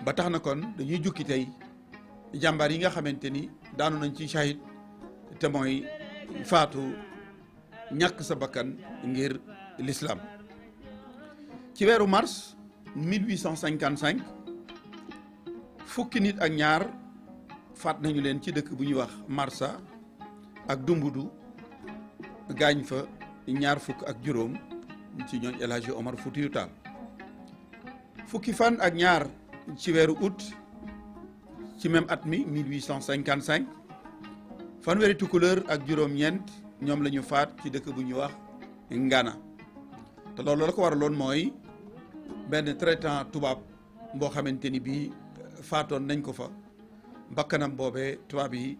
ba tax na kon dañuy jukki tey jàmbaar yi nga xamante ni daanu nañ ci shahid te mooy faatu ñàkk sa bakkan ngir l'islam. ci weeru mars 1855 fukki nit ak ñaar faat nañu leen ci dëkk bu ñuy wax Marsa ak Dumbudu, gaañ fa ñaar fukk ak juróom ci ñooñ El Hadji Omar Foutiyou Tall. fukki fan ak ñaar ci weeru août ci même at mi 1855 fanweeri tukulóor ak juróom-ñeent ñoom la ñu faat ci dëkk bu ñuy wax Ngana. te loolu la ko waraloon mooy benn traitant tubaab boo xamante ni bii faatoon nañ ko fa, bakkanam boobee tubaab yi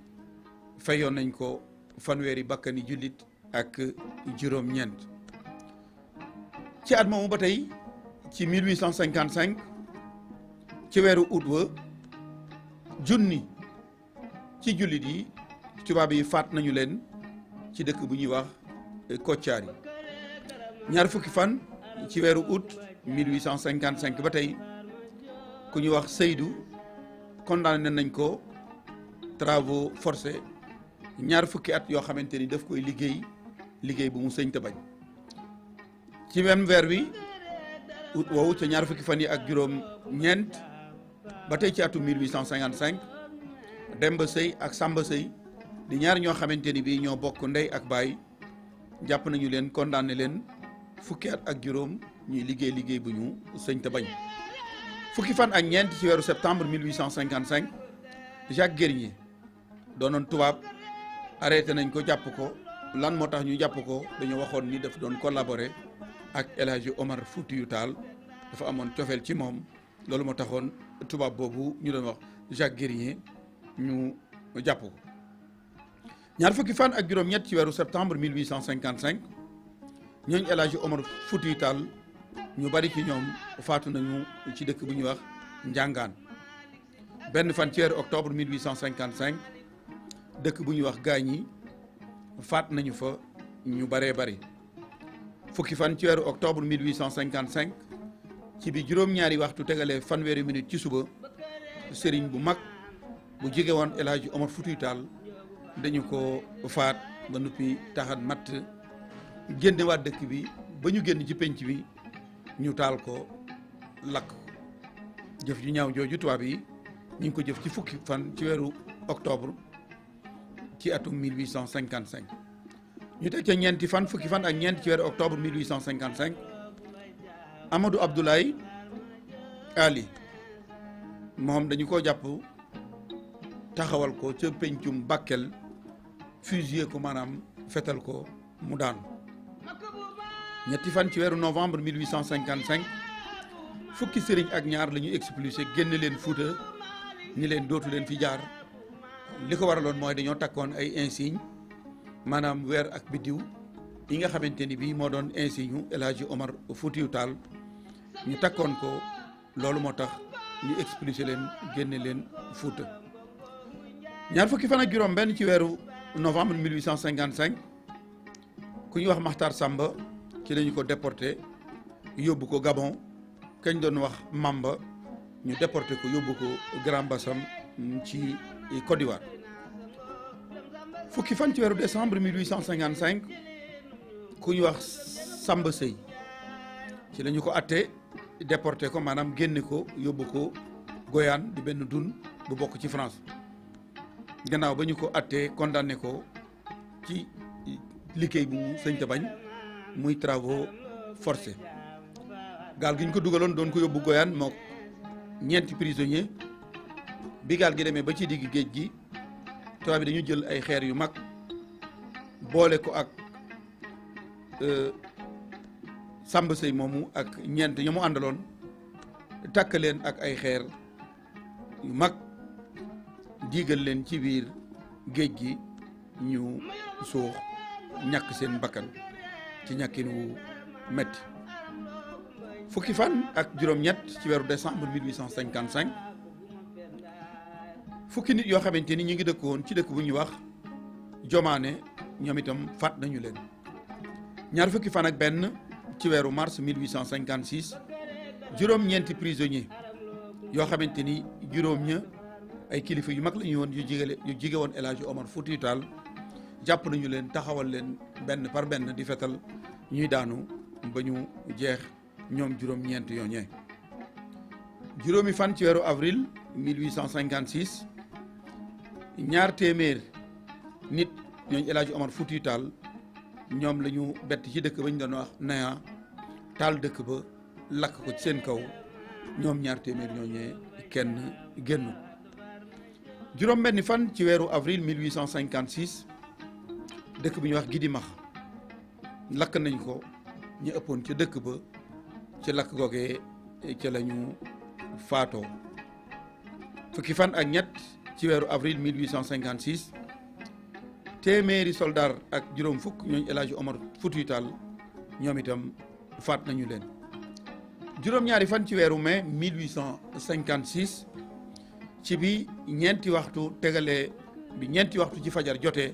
fayoon nañ ko fanweeri bakkani jullit ak juróom-ñeent. ci at moomu ba tey ci 1855 ci weeru août wa junni ci jullit yi tubaab yi faat nañu leen ci dëkk bu ñuy wax Kotiari. ñaar fukki fan ci weeru août 1855 ba tey ku ñuy wax Seydou condamné nañ ko travaux forcés ñaar fukki at yoo xamante ni daf koy liggéey bu mu sëñ te bañ. ci même weer wi août woowu ca ñaar fukki fan yi ak juróom-ñeent ba tey ci atum 1855 Demba Sey ak Samba Sey di ñaar ñoo xamante ni bii ñoo bokk ndey ak baay jàpp nañu leen condamné leen fukki at ak juróom ñuy liggéey bu ñu sëñ te bañ. fukki fan ak ñeent ci weeru septembre 1855 Jacques Guernier doonoon tubaab arrêté nañ ko jàpp ko. lan moo tax ñu jàpp ko dañoo waxoon ni daf doon collaborer ak El Hadji Omar Foutiyou Tall, dafa amoon cofeel ci moom, loolu moo taxoon tubaab boobu ñu doon wax Jacques Guernier ñu jàpp ko. ñaar fukki fan ak juróom-ñett ci weeru septembre 1855 ñooñu El Hadji Omar Foutiyou Tall ñu bari ci ñoom faatu nañu ci dëkk bu ñuy wax Njàngaan. benn fan ci weeru octobre 1855 dëkk bu ñuy wax Gagny faat nañu fa ñu baree bari. fukki fan ci weeru octobre 1855 ci bi juróom-ñaari waxtu tegalee fanweeri minute ci suba sëriñ bu mag bu jege woon El Hadji Omar Foutiyou Tall dañu ko faat ba noppi taxat matt génnewaat dëkk bi ba ñu génn ci penc bi ñu taal ko lakk. jëf ju ñaaw jooju tubaab yi ñu ngi ko jëf ci fukki fan ci weeru octobre ci atum 1855. ñu teg ca ñeenti fan fukki fan ak ñeent ci weeru octobre 1855 Amadou Abdoulaye Ali moom dañu ko jàpp taxawal ko ca pencum Bakel fusillé ko, maanaam fetal ko mu daanu. ñetti fan ci weeru novembre 1855 fukki sëriñ ak ñaar la ñu expulsé génne leen Fuuta ni leen dootu leen fi jaar. li ko waraloon mooy dañoo takkoon ay insigne, maanaam weer ak biddiw yi nga xamante ni bii moo doon insigne El Hadji Omar Foutiyou Tall ñu takkoon ko, loolu moo tax ñu expulsé leen génne leen Fuuta. ñaar fukki fan ak juróom benn ci weeru novembre 1855 ku ñuy wax Makhtar Samba ci lañu ko déporté yóbbu ko Gabon. kañ doon wax Mamba ñu déporté ko yóbbu ko Grand Bassam ci Côte d'Ivoire. fukki fan ci weeru décembre 1855 ku ñu wax Samba Sey ci la ñu ko atte déporté ko, maanaam génne ko yóbbu ko Goyane di benn dun bu bokk ci France. gannaaw ba ñu ko attee condamné ko ci liggéey bu mu sëñ te bañ muy travaux forcés. gaal gi ñu ko dugaloon doon ko yóbbu Goyane moo ñeenti prisonnier bi gaal gi demee ba ci digg géej gi tubaab bi dañu jël ay xeer yu mag boole ko ak Samba Sey moomu ak ñeent ña mu àndaloon takk leen ak ay xeer yu mag diigal leen ci biir géej gi ñu suux ñàkk seen bakkan ci ñàkkin wu metti. fukki fan ak juróom-ñett ci weeru décembre 1855 fukki nit yoo xamante ni ñu ngi dëkkoon ci dëkk bu ñuy wax Jomaane ñoom itam faat nañu leen. ñaar fukki fan ak benn ci weeru mars 1856 juróom-ñeenti prisonnier yoo xamante ni juróom ña ay kilifa yu mag la ñu woon yu jige woon El Hadji Omar Foutiyou Tall jàpp nañu leen taxawal leen benn par benn di fetal ñuy daanu ba ñu jeex ñoom juróom-ñeent yooñee juróomi fan ci weeru avril 1856 ñaar téeméer nit ñooñu El Hadji Omar Foutiyou Tall ñoom la ñu bett ci dëkk ba ñu doon wax Naya taal dëkk ba lakk ko ci seen kaw ñoom ñaar téeméer ñooñee kenn génn juróom benni fan ci weeru avril 1856 dëkk bi ñuy wax Gidimax lakk nañ ko ñu ëppoon ca dëkk ba ci lakk googee ca la ñu faatoo fukki fan ak ñett ci weeru avril 1856 téeméeri soldaar ak juróom fukk ñooñu El Hadji Omar Foutiyou Tall ñoom itam faat nañu leen juróom-ñaari fan ci weeru mai 1856 ci bi ñeenti waxtu tegalee bi ñeenti waxtu ci fajar jotee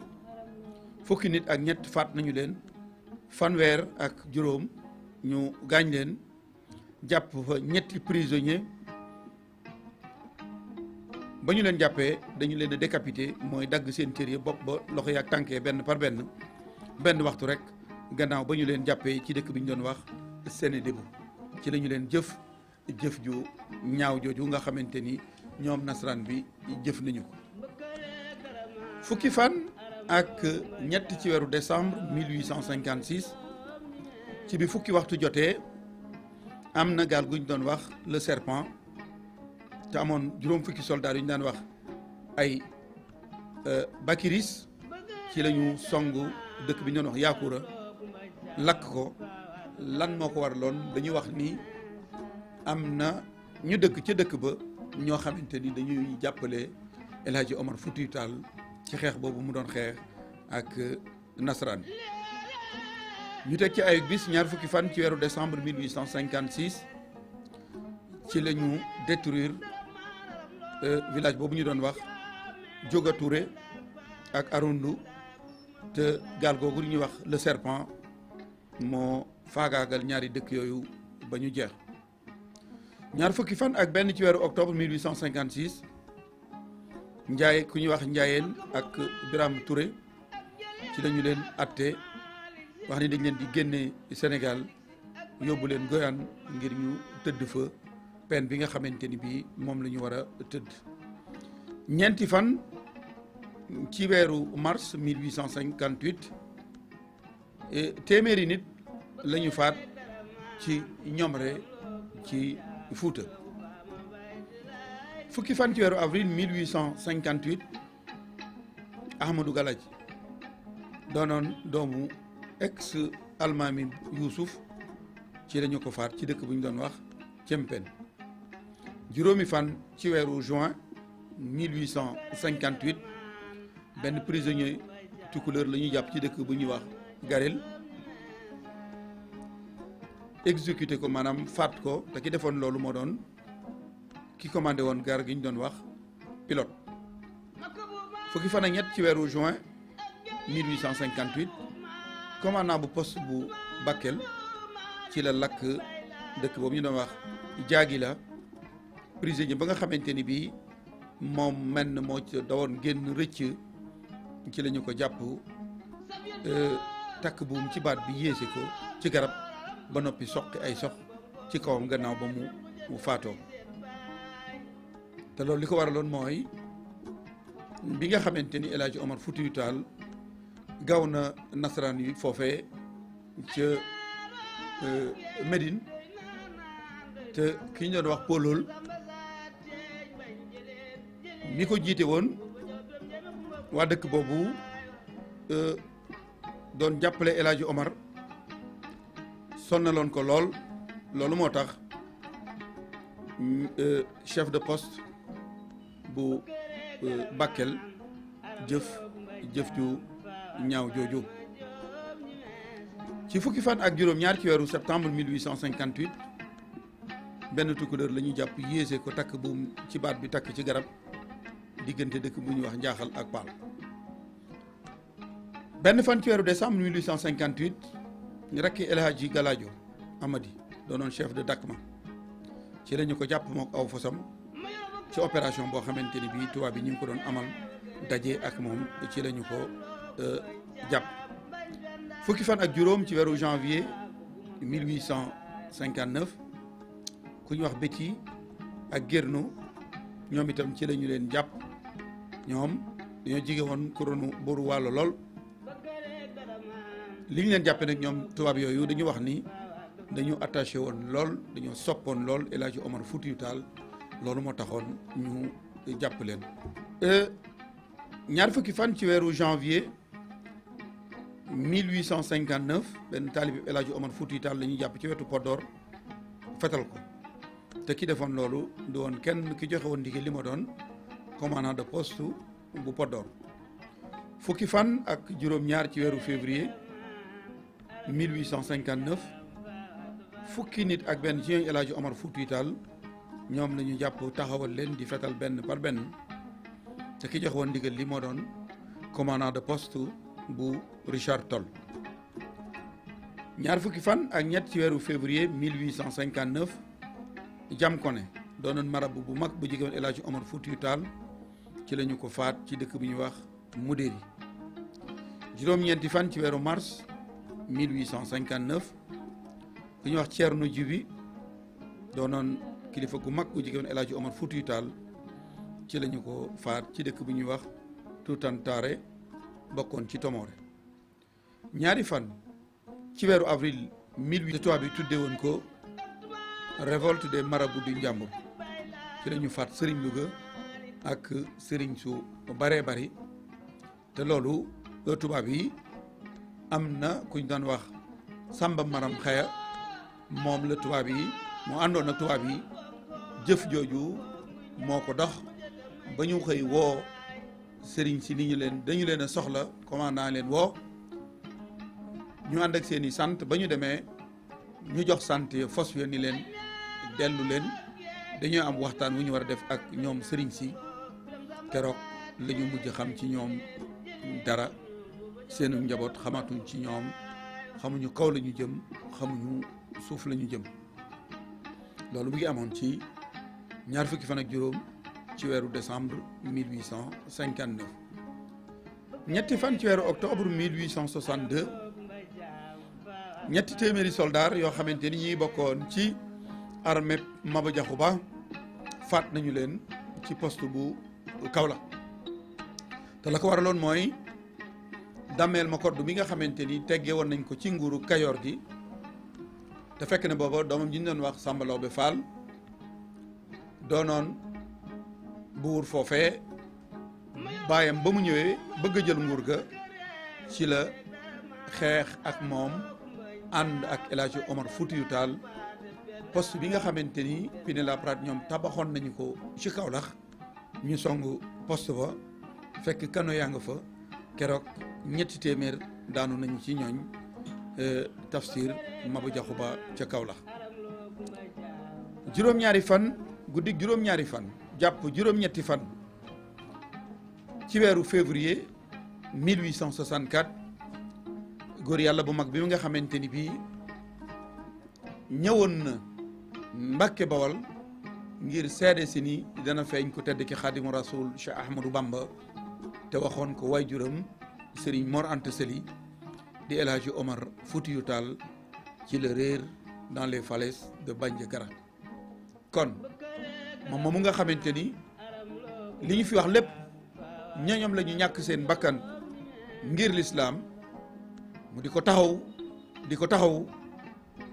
fukki nit ak ñett faat nañu leen fanweer ak juróom ñu gaañ leen jàpp fa ñetti prisonnier ba ñu leen jàppee dañu leen a décapité mooy dagg seen cër yi bopp ba loxo yi ak tànkee benn par benn waxtu rek gannaaw ba ñu leen jàppee ci dëkk bi ñu doon wax Sénédébou ci la ñu leen jëf ju ñaaw jooju nga xamante ni ñoom nasaraan bi jëf nañu ko fukki fan ak ñett ci weeru décembre 1856 ci bi fukki waxtu jotee am na gaal gu ñu doon wax le Serpent te amoon juróom fukki soldats yu ñu daan wax ay Bakiris ci la ñu song dëkk bi ñu doon wax Yakoura lakk ko lan moo ko waraloon dañuy wax ni am na ñu dëkk ca dëkk ba ñoo xamante ni dañuy jàppale El Hadji Omar Foutiyou Tall ci xeex boobu mu doon xeex ak nasaraan ñu teg ci ay bis ñaar fukki fan ci weeru décembre 1856 ci la ñu détruire village boobu ñu doon wax Dioga Touré ak Arundu te gaal googu ñuy wax le Serpent moo faagaagal ñaari dëkk yooyu ba ñu jeex ñaar fukki fan ak benn ci weeru octobre 1856 Njaay ku ñuy wax Njaayeen ak Biram Touré ci lañu leen atte wax ni dañ leen di génne Sénégal yóbbu leen Goyane ngir ñu tëdd fa peine bi nga xamante ni bii moom la ñu war a tëdd ñeenti fan ci weeru mars 1858 téeméeri nit la ñu faat ci Ñomre ci Fuuta fukki fan ci weeru avril 1858 Ahmadou Galaj doonoon doomu ex almaami Youssouf ci lañu ko faat ci dëkk bu ñu doon wax Cempen juróomi fan ci weeru juin 1858 benn prisonnier tukulóor la ñuy jàpp ci dëkk bu ñuy wax Garel exécuté ko maanaam faat ko te ki defoon loolu moo doon ki commandé woon gar gi ñu doon wax pilote fukki fan ak ñett ci weeru juin 1858 commandant bu poste bu Bakel ci la lakk dëkk boobu ñu doon wax Jaagila prisonnier ba nga xamante ni bii moom menn moo ci dawoon génn rëcc ci la ñu ko jàpp takk buum ci baat bi yéese ko ci garab ba noppi soqi ay sox ci kawam gannaaw ba mu faatoo te loolu li ko waraloon mooy bi nga xamante ni El Hadji Omar Foutiyou Tall gaaw na nasaraan yi foofee ca Médine te ki ñu doon wax Polol mi ko jiite woon waa dëkk boobu doon jàppale El Hadji Omar sonnaloon ko lool loolu moo tax chef de poste bu Bakel jëf ju ñaaw jooju ci fukki fan ak juróom-ñaar ci weeru septembre 1858 benn tukkuleur la ñuy jàpp yéese ko takk buum ci baat bi takk ci garab diggante dëkk bu ñuy wax Njaaxal ak Paal benn fan ci weeru décembre 1858 rakki El Hadji Galadio Amady doonoon chef de Dakma ci la ñu ko jàpp mook aw fosam ci opération boo xamante ni bii tubaab bi ñu ngi ko doon amal daje ak moom ci lañu ko jàpp. fukki fan ak juróom ci weeru janvier 1859 ku ñu wax Betty ak Guerno ñoom itam ci lañu leen jàpp. ñoom dañoo jige woon couronne buuru Waalo lool li ñu leen jàppe nag ñoom tubaab yooyu dañu wax ni dañu attaché woon lool dañoo soppoon lool El Hadji Omar Foutiyou Tall loolu moo taxoon ñu jàpp leen. ñaar fukki fan ci weeru janvier 1859 benn taalibe El Hadji Omar Foutiyou Tall la ñu jàpp ci wetu Podor fetal ko te ki defoon loolu du woon kenn ki joxe woon ndigal li ma doon commandant de poste bu Podor. fukki fan ak juróom-ñaar ci weeru février 1859 fukki nit ak benn ci ñooñu El Hadji Omar Foutiyou Tall ñoom la ñu jàpp taxawal leen di fetal benn par benn te ki jox woon ndigal li moo doon commandant de poste bu Richard Toll. ñaar fukki fan ak ñett ci weeru février 1859 Jam Koné doonoon marabu bu mag bu jege woon El Hadji Omar Foutiyou Tall ci la ñu ko faat ci dëkk bi ñuy wax Moudéri. juróom-ñeenti fan ci weeru mars 1859 ku ñuy wax Thierno Djiby doonoon kilifa gu mag bu jege woon El Hadji Omar Foutiyou Tall ci la ñu ko faat ci dëkk bi ñuy wax Toutantare bokkoon ci Tomoré. ñaari fan ci weeru avril 1800 bi tuddee woon ko révolte des marabouts du Njàmbur ci la ñu faat Serigne Louga ak Serigne su baree bari te loolu tubaab yi am na kuñ daan wax Samba Maram Xaya moom la tubaab yi moo àndoon ak tubaab yi jëf jooju moo ko dox ba ñu xëy woo Serigne si ni ñu leen dañu leen a soxla commandant leen woo ñu ànd ak seen i sant ba ñu demee ñu jox sant fos yo ni leen dellu leen dañoo am waxtaan wu ñu war a def ak ñoom Serigne si keroog la ñu mujj xam ci ñoom dara seenu njaboot xamatuñ ci ñoom xamuñu kaw la ñu jëm xamuñu suuf la ñu jëm. loolu mu ngi amoon ci ñaar fukki fan ak juróom ci weeru décembre 1859. ñetti fan ci weeru octobre 1862 ñetti téeméeri soldaar yoo xamante ni ñi bokkoon ci armée Maba Diakhou Ba faat nañu leen ci poste bu Kaolack te la ko waraloon mooy Dameel Makoddu mi nga xamante ni teggee woon nañ ko ci nguuru Kayoor gi te fekk ne booba doomam ji ñu doon wax Samba Lawbe Fall doonoon buur foofee baayam ba mu ñëwee bëgg a jël nguur ga ci la xeex ak moom ànd ak El Hadji Omar Foutiyou Tall poste bi nga xamante ni Pinet-Laprade ñoom tabaxoon nañu ko ci Kaolack ñu song poste ba fekk kano yaa nga fa keroog ñetti téeméer daanu nañu ci ñooñ Tafsir Maba Diakhou Ba ca Kaolack. juróom-ñaari fan guddi juróom-ñaari fan jàpp juróom-ñetti fan ci weeru février 1864 góor yàlla bu mag bi nga xamante ni bii ñëwoon na Mbàkke Bawal ngir seede si ni dana feeñ ku tedd ki Xaadimu Rasuul Cheikh Ahmadou Bamba te waxoon ko waajuram Serigne Mor Anta Sali di El Hadji Omar Foutiyou Tall ci le réer dans les falaises de Bandiagara. kon moom moomu nga xamante ni li ñu fi wax lépp ñooñam la ñu ñàkk seen bakkan ngir lislaam mu di ko taxaw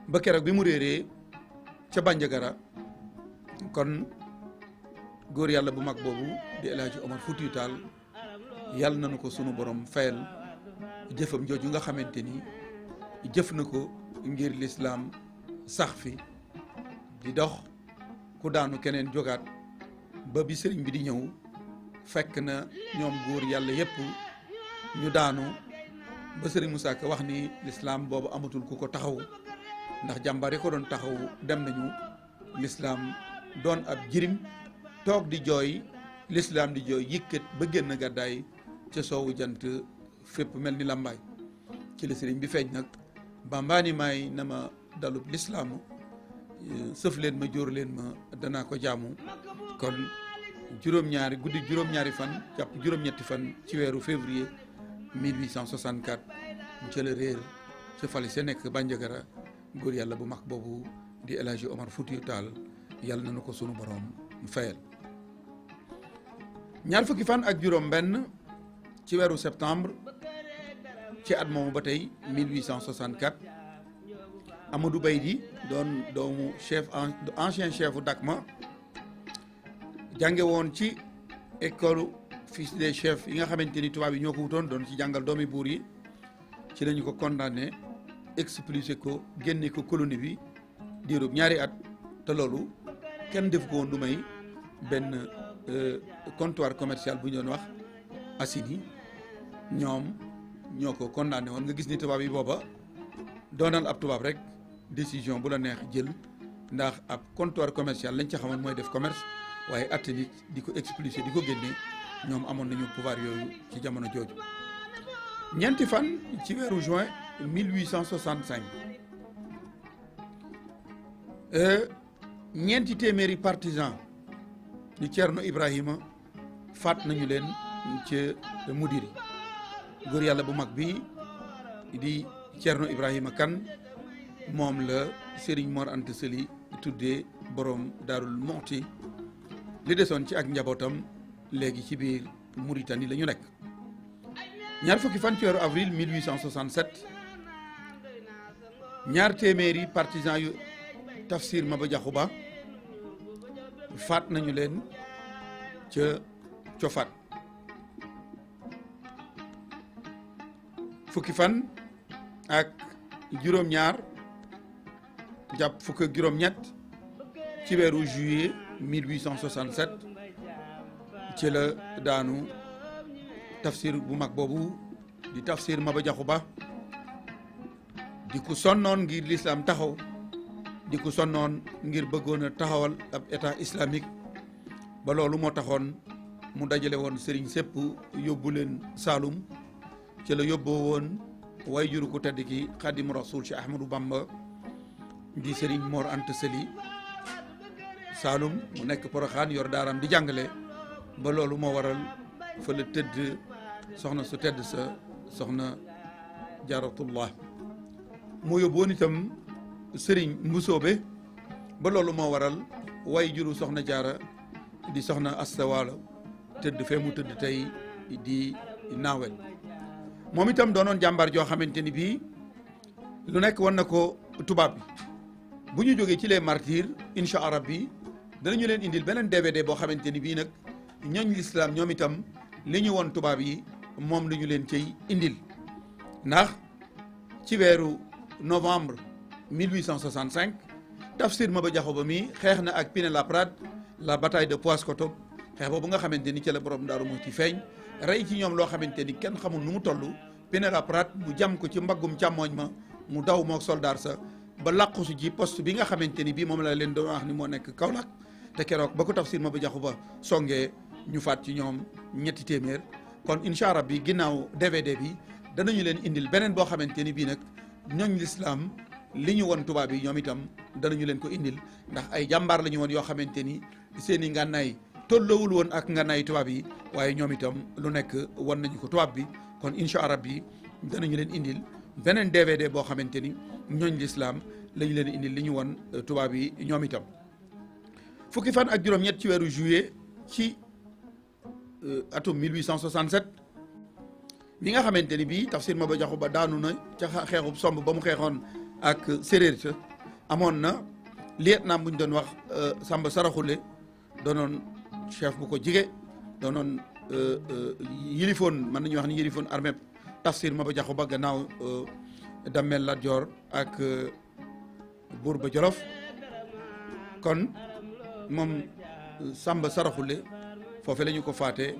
ba keroog bi mu réeree ca Bandiagara. kon góor yàlla bu mag boobu di El Hadji Omar Foutiyou Tall yàlla nañu ko sunu borom fayal jëfam jooju nga xamante ni jëf na ko ngir lislaam sax fi di dox ku daanu keneen jógaat ba bi sëriñ bi di ñëw fekk na ñoom góor yàlla yépp ñu daanu ba sëriñ Moussa Ka wax ni lislaam boobu amatul ku ko taxaw ndax jàmbaar yi ko doon taxaw dem nañu lislaam doon ab jirim toog di jooy lislaam di jooy yëkkat ba génn gàddaay ca soowu jant fépp mel ni làmbaay ci la sëriñ bi feeñ nag bambaani maay na ma dalub lislaamu sëf leen ma jóor leen ma danaa ko jaamu kon juróom-ñaari fan jàpp juróom-ñetti fan ci weeru février 1864 ca la réer ca fali sa nekk Bandiagara góor yàlla bu mag boobu di El Hadji Omar Foutiyou Tall yàlla na nu ko sunu borom fayal. ñaar fukki fan ak juróom benn ci weeru septembre ci at moomu ba tey 1864 Amadou Baydi doon doomu ancien chefu Dakma jànge woon ci école fils des chefs yi nga xamante ni tubaab yi ñoo ko wutoon doon ci jàngal doomi buur yi ci lañu ko condamné expulsé ko génne ko colonie bi diirub ñaari at te loolu kenn def ko woon lu may benn comptoir commercial bu ñu doon wax Assini ñoom ñoo ko condamné woon nga gis ni tubaab yi booba doonal ab tubaab rek décision bu la neex jël ndax ab comptoir commercial lañ ca xamoon mooy def commerce waaye atte nit di ko expulsé di ko génne ñoom amoon nañu pouvoir yooyu ci jamono jooju. ñeenti fan ci weeru juin 1865 ñeenti téeméeri partisan ñu Ceerno Ibrahima faat nañu leen ca Mudiri góor yàlla bu mag bi di Ceerno Ibrahima Kan moom la Serigne Mor Anta Sali tuddee borom Daarul Muxti li desoon ci ak njabootam léegi ci biir Mauritanie la ñu nekk. ñaar fukki fan ci weeru avril 1867 ñaar téeméeri partisan yu Tafsir Maba Jaxu Ba faat nañu leen ca Cofat. fukki fan ak juróom-ñaar jàpp fukk ak juróom-ñett ci weeru juillet 1867 ci la daanu tafsir bu mag boobu di Tafsir Maba Jaxu Ba di ko sonnoon ngir l'islam taxaw di ko sonnoon ngir bëggoon a taxawal ab état islamique ba loolu moo taxoon mu dajale woon sëriñ sépp yóbbu leen Saalum ci la yóbboo woon way juru ko tedd ki Xaadimu Rasuul ci Ahmadou Bamba di sëriñ Mor Anta Sali Saalum mu nekk Poroxaan yor daaram di jàngale ba loolu moo waral fa la tëdd soxna su tedd sa soxna Jaaratullah moo yóbboon itam sëriñ Mbusoobe ba loolu moo waral way juru soxna Jaara di soxna Asta Waalo tëdd fee mu tëdd tey di Naawel moom itam doonoon jàmbaar joo xamante ni bii lu nekk wan na ko tubaab bi bu ñu jógee ci les martyrs incha allah bi danañu leen indil beneen DVD boo xamante ni bii nag ñooñ l'islam ñoom itam li ñu woon tubaab yi moom la ñu leen cay indil ndax ci weeru novembre 1865 Tafsir Maba Jaxu Ba mi xeex na ak Pinet-Laprade la bataille de Paoskoto xeex boobu nga xamante ni ci la borom Daaru Muxti feeñ rey ci ñoom loo xamante ni kenn xamul nu mu toll Pinet-Laprade mu jam ko ci mbaggum càmmooñ ma mu daw mook soldaar sa ba làqusu ji poste bi nga xamante ni bii moom la leen doon wax ni moo nekk Kaolack te keroog ba ko Tafsir Maba Jaxu Ba songee ñu faat ci ñoom ñetti téeméer kon incha allah bi ginnaaw DVD bi danañu leen indil beneen boo xamante ni bii nag ñooñ l'islam li ñu won tubaab yi ñoom itam danañu leen ko indil ndax ay jàmbaar la ñu woon yoo xamante ni seen i ngànnaay tolloowul woon ak ngànnaay tubaab yi waaye ñoom itam lu nekk won nañu ko tubaab bi kon incha allah bi danañu leen indil beneen DVD boo xamante ni ñooñ l'islam la ñu leen indil li ñu won tubaab yi ñoom itam. fukki fan ak juróom-ñett ci weeru juillet ci atum 1867 bi nga xamante ni bii Tafsir Maba Jaxu Ba daanu na ca xeexub somb ba mu xeexoon ak séréer sa amoon na lieutenant bu ñu doon wax Samba Saraxule doonoon chef bu ko jige doonoon yilifoon mën nañu wax ni yilifoon armée Tafsir Maba Jaxu Ba gannaaw Damel Lat Joor ak buur ba Jolof kon moom Samba Saraxule foofu la ñu ko faate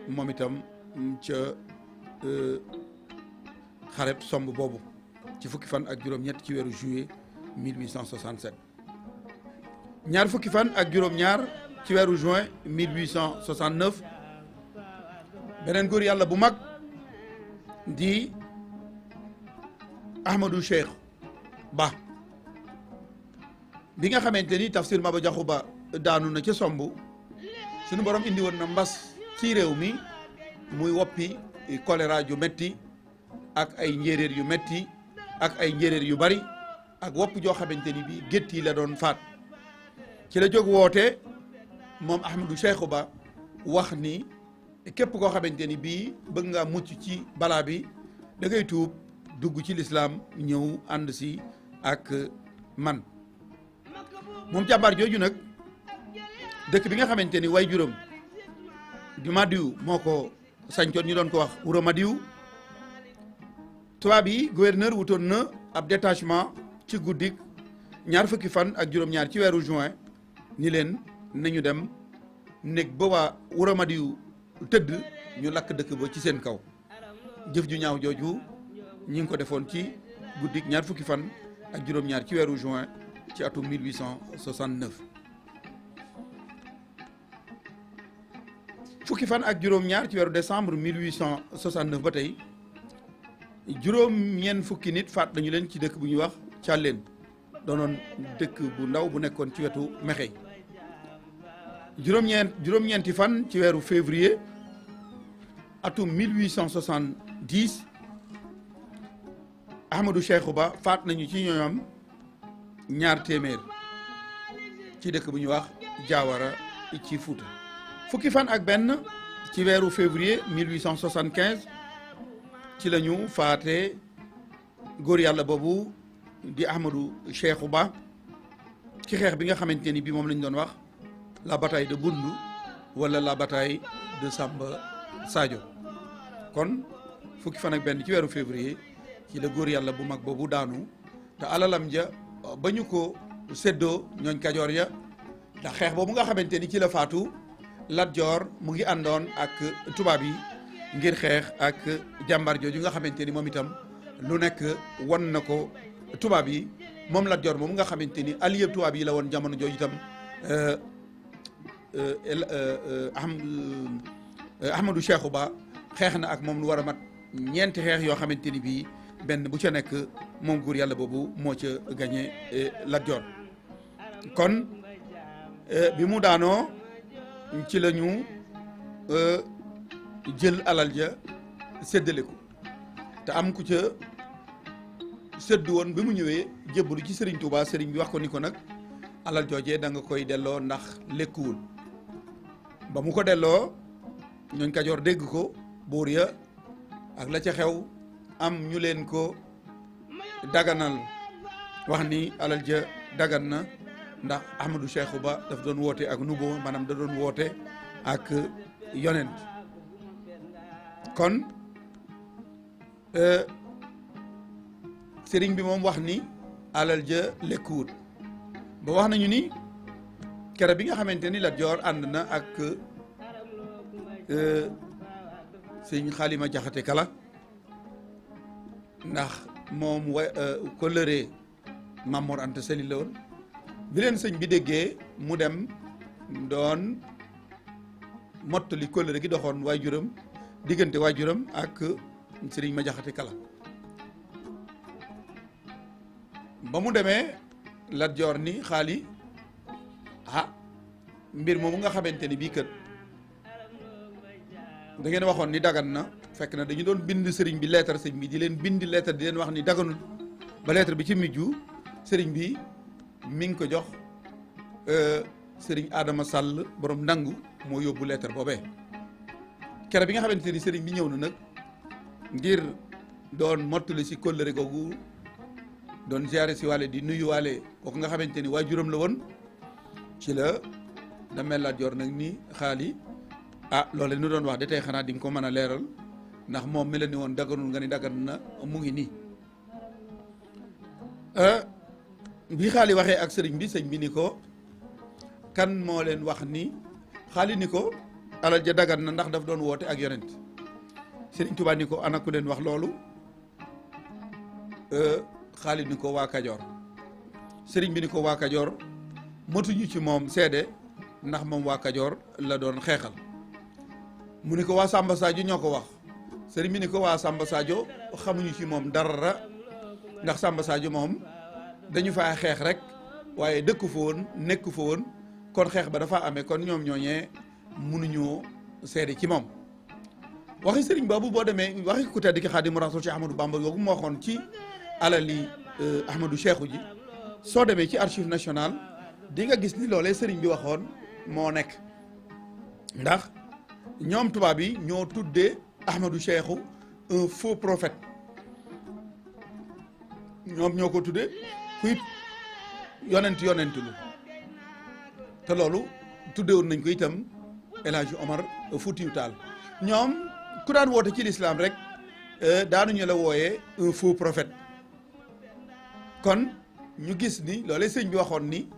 moom itam ca xareb somb boobu ci fukki fan ak juróom-ñett ci weeru juillet 1867 ñaar fukki fan ak juróom-ñaar ci weeru juin 1869 beneen góor yàlla bu mag di Ahmadou Cheikh Ba bi nga xamante ni Tafsir Maba Jaxu Ba daanu na ca somb suñu borom indi woon na mbas ci réew mi muy woppi choléra ju metti ak ay njéeréer yu metti ak ay njéeréer yu bari ak wopp joo xamante ni bii gétt yi la doon faat ci la jóg woote moom Ahmadou Cheikhou Ba wax ni képp koo xamante ni bii bëgg nga mucc ci balaa bi da ngay tuub dugg ci lislaam ñëw ànd si ak man. moom jàmbaar jooju nag dëkk bi nga xamante ni way juróom di Madiw moo ko sañcoon ñu doon ko wax Wuro Madiw tubaab yi gouverneur wutoon na ab détachement ci guddik 20 fan ak juróom-ñaar ci weeru juin ni leen nañu dem nekk ba waa Wuro Madiw tëdd ñu lakk dëkk ba ci seen kaw. jëf ju ñaaw jooju ñi ngi ko defoon ci guddik 20 fan ak juróom-ñaar ci weeru juin ci atum 1869. fukki fan ak juróom-ñaar ci weeru décembre 1869 ba tey juróom-ñeent fukki nit faat nañu leen ci dëkk bu ñuy wax Thialène doonoon dëkk bu ndaw bu nekkoon ci wetu Mekhe. juróom-ñeenti fan ci weeru février atum 1870 Ahmadou Cheikhou Ba faat nañu ci ñoom 200 ci dëkk bu ñuy wax Diawara ci Fouta. fukki fan ak benn ci weeru février 1875 ci la ñu faate góor yàlla boobu di Ahmadou Cheikhou Ba ci xeex bi nga xamante ni bi moom lañ doon wax la bataille de Bundu wala la bataille de Samba Sadio. kon fukki fan ak benn ci weeru février ci la góor yàlla bu mag boobu daanu te alalam ja ba ñu ko séddoo ñooñ Kajoor ya ndax xeex boobu nga xamante ni ci la faatu Lat Joor mu ngi àndoon ak tubaab yi ngir xeex ak jàmbaar jooju nga xamante ni moom itam lu nekk won na ko tubaab yi moom Lat Joor moom nga xamante ni allié tubaab yi la woon jamono jooju itam Ahmadou Cheikhou Ba xeex na ak moom lu war a mat 4 xeex yoo xamante ni bii benn bu ca nekk moom góor yàlla boobu moo ca gagné Lat Joor. kon bi mu daanoo ci la ñu jël alal ja séddale ko te am ku ca séddu woon bi mu ñëwee jébbalu ci Serigne Touba Serigne bi wax ko ni ko nag alal joojee da nga koy delloo ndax lekkuwul. ba mu ko delloo ñooñ Kajoor dégg ko buur ya ak la ca xew am ñu leen ko daganal wax ni alal ja dagan na ndax Ahmadou Cheikhou Ba daf doon woote ak nubo maanaam da doon woote ak yonent. kon sëriñ bi moom wax ni alal ja lekkuwut ba wax nañu ni kere bi nga xamante ni Lat Joor ànd na ak sëñ Xaalima Jaxate Kala ndax moom ko lëree Mamor Anta Sali la woon bi leen sëñ bi déggee mu dem doon mottali kóllëre gi doxoon waajuram diggante waajuram ak sëriñ ma Jaxate Kala ba mu demee Lat Joor ni xaali mbir moomu nga xamante ni bii kët da ngeen waxoon ni dagan na fekk na dañu doon bind sëriñ bi lettre sëriñ bi di leen bind lettre di leen wax ni daganul ba lettre bi ci mujj sëriñ bi mi ngi ko jox sëriñ Adama Sall borom nangu moo yóbbu lettre boobee. kere bi nga xamante ni sëriñ bi ñëw na nag ngir doon mottali si kóllëre googu doon ziare si waale di nuyu waale kooku nga xamante ni waajuram la woon ci la damel Lat Joor nag ni xaali loolu nu doon wax de tey xanaa di nga ko mën a leeral ndax moom mi la ni woon daganul nga ni dagan na mu ngi nii. bi xaali waxee ak sëriñ bi sëñ bi ni ko kan moo leen wax ni xaali ni ko alal ja dagan na ndax daf doon woote ak yonent sëriñ Tuubaa ni ko ana ku leen wax loolu xaali ni ko waa Kajoor sëriñ bi ni ko waa Kajoor motuñu ci moom seede ndax moom waa Kajoor la doon xeexal mu ni ko waa Samba Sadio ñoo ko wax sëriñ bi ni ko waa Samba Sadio xamuñu ci moom dara ndax Samba Sadio moom dañu faa xeex rek waaye dëkku fa woon nekku fa woon kon xeex ba dafa amee kon ñoom ñooñee mënuñoo seede ci moom. waxi sëriñ boobu boo demee waxi ku tedd ki Xaadimu Rasuul Cheikh Ahmadou Bamba yoogu mu waxoon ci alali Ahmadou Cheikhou ji soo demee ci archive nationale di nga gis ni loolee sëriñ bi waxoon moo nekk. ndax ñoom tubaab yi ñoo tuddee Ahmadou Cheikhou un faux prophète ñoom ñoo ko tuddee kuy yonent lu te loolu tuddewoon nañ ko itam El Hadji Omar Foutiyou Tall ñoom ku daan woote ci l'islam rek daanuñu la wooyee un faux prophète. kon ñu gis ni loolee sëñ bi waxoon ni